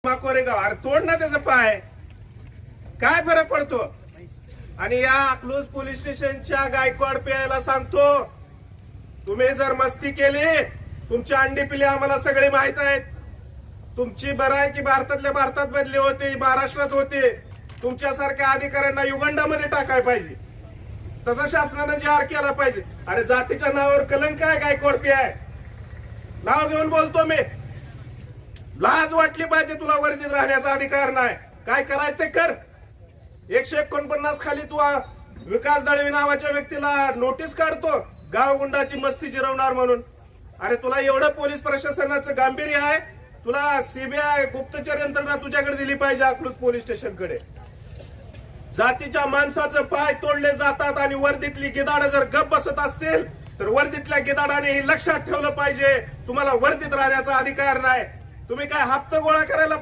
कोरेगाव अरे तोड ना त्याचा पाय, काय फरक पडतो? आणि या अकलूज पोलीस स्टेशनच्या गायकवाड पियाला सांगतो, तुम्ही जर मस्ती केली, तुमची अंडी पिली आम्हाला सगळे माहित आहेत. तुमची बरं आहे की भारतातल्या भारतात बदली होते, महाराष्ट्रात होते. तुमच्यासारख्या अधिकाऱ्यांना युगंडामध्ये टाकाय पाहिजे, तसं शासनानं जाहीर केला पाहिजे. अरे जातीच्या नावावर कलंक आहे गायकवाड पिया, नाव घेऊन बोलतो मी. लाज वाटली पाहिजे तुला, वर्दीत राहण्याचा अधिकार नाही. काय करायचं ते कर. 149 खाली तू विकास दळवी नावाच्या व्यक्तीला नोटीस काढतो, गाव गुंडाची मस्ती जिरवणार म्हणून. अरे तुला एवढं पोलीस प्रशासनाचं गांभीर्य आहे, तुला सीबीआय गुप्तचर यंत्रणा तुझ्याकडे दिली पाहिजे, अकलूज पोलीस स्टेशनकडे. जातीच्या माणसाचं पाय तोडले जातात आणि वर्दीतली गिदाडं जर गप बसत असतील तर वर्दीतल्या गिदाडाने हे लक्षात ठेवलं पाहिजे, तुम्हाला वर्दीत राहण्याचा अधिकार नाही. तुम्ही काय हप्ता गोळा करायला